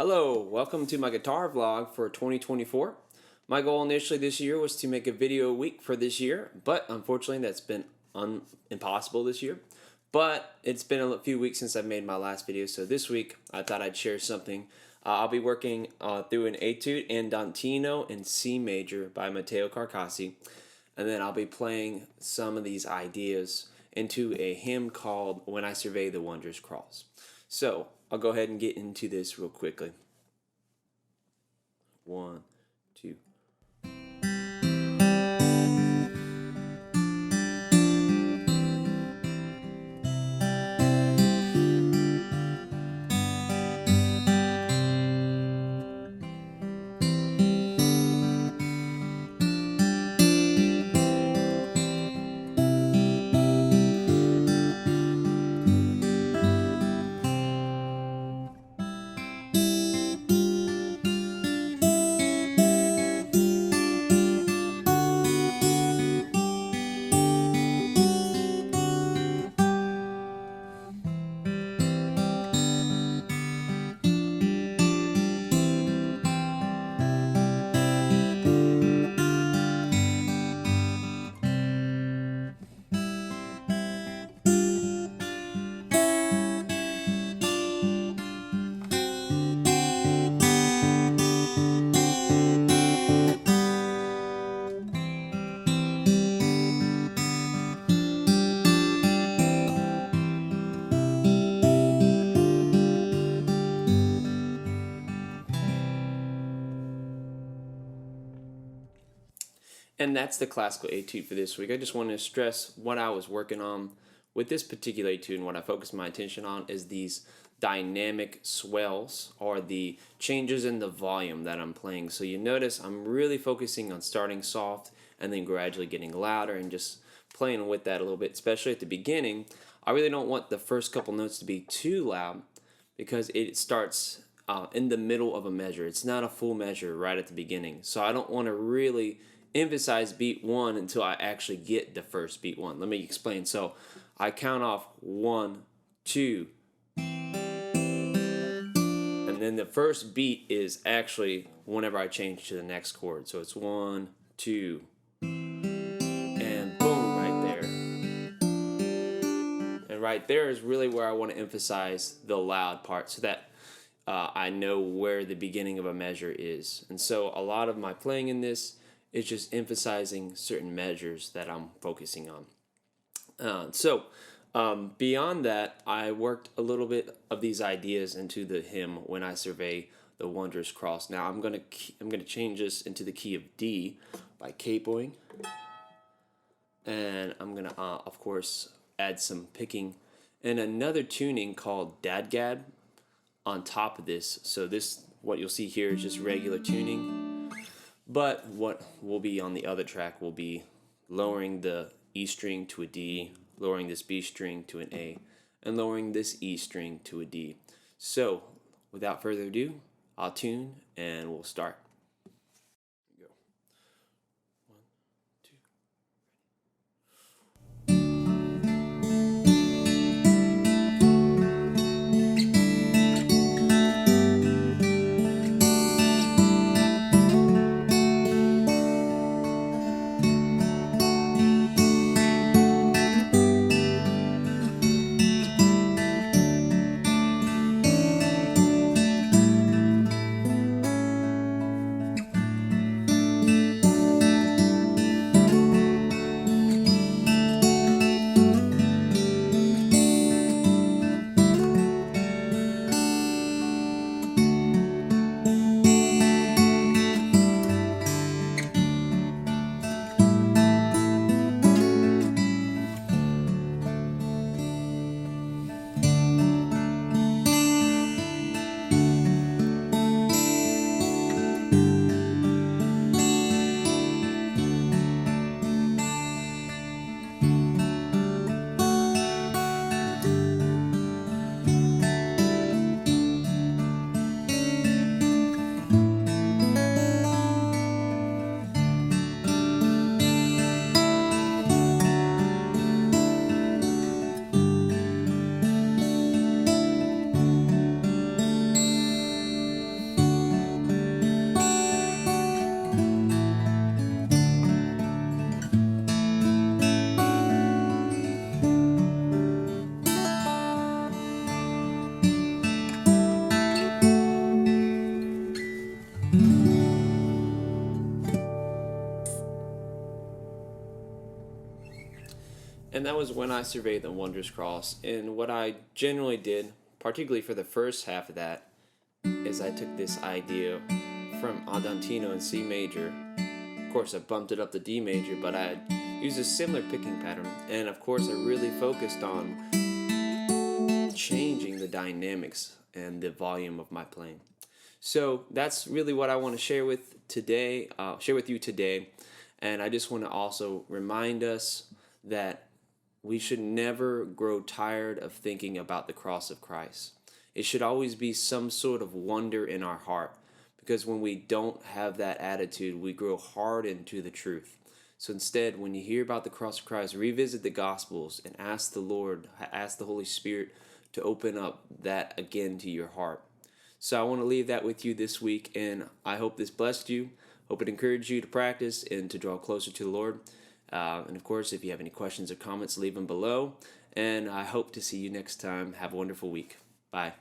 Hello, welcome to my guitar vlog for 2024. My goal initially this year was to make a video a week for this year, but unfortunately that's been impossible this year. But it's been a few weeks since I've made my last video, so this week I thought I'd share something. I'll be working through an Etude Andantino in C major by Mateo Carcassi, and then I'll be playing some of these ideas into a hymn called When I Survey the Wondrous Cross. So I'll go ahead and get into this real quickly. 1, 2. And that's the classical etude for this week. I just wanted to stress what I was working on with this particular etude, and what I focused my attention on is these dynamic swells, or the changes in the volume that I'm playing. So you notice I'm really focusing on starting soft and then gradually getting louder and just playing with that a little bit, especially at the beginning. I really don't want the first couple notes to be too loud because it starts in the middle of a measure. It's not a full measure right at the beginning. So I don't want to really emphasize beat 1 until I actually get the first beat 1. Let me explain. So I count off 1, 2, and then the first beat is actually whenever I change to the next chord. So it's 1, 2, and boom, right there. And right there is really where I want to emphasize the loud part, so that I know where the beginning of a measure is. And so a lot of my playing in this is just emphasizing certain measures that I'm focusing on. Beyond that, I worked a little bit of these ideas into the hymn When I Survey the Wondrous Cross. Now I'm gonna change this into the key of D by capoing, and I'm gonna of course add some picking and another tuning called Dadgad on top of this. So what you'll see here is just regular tuning. But what will be on the other track will be lowering the E string to a D, lowering this B string to an A, and lowering this E string to a D. So, without further ado, I'll tune and we'll start. Go. 1, 2. And that was when I surveyed the Wondrous cross. And what I generally did, particularly for the first half of that, is I took this idea from Andantino in C major. Of course, I bumped it up to D major, but I used a similar picking pattern. And of course, I really focused on changing the dynamics and the volume of my playing. So that's really what I want to share with you today. And I just want to also remind us that we should never grow tired of thinking about the cross of Christ. It should always be some sort of wonder in our heart, because when we don't have that attitude, we grow hardened to the truth. So instead, when you hear about the cross of Christ, revisit the Gospels and ask the Lord, ask the Holy Spirit to open up that again to your heart. So I want to leave that with you this week, and I hope this blessed you. Hope it encouraged you to practice and to draw closer to the Lord. And of course, if you have any questions or comments, leave them below. And I hope to see you next time. Have a wonderful week. Bye.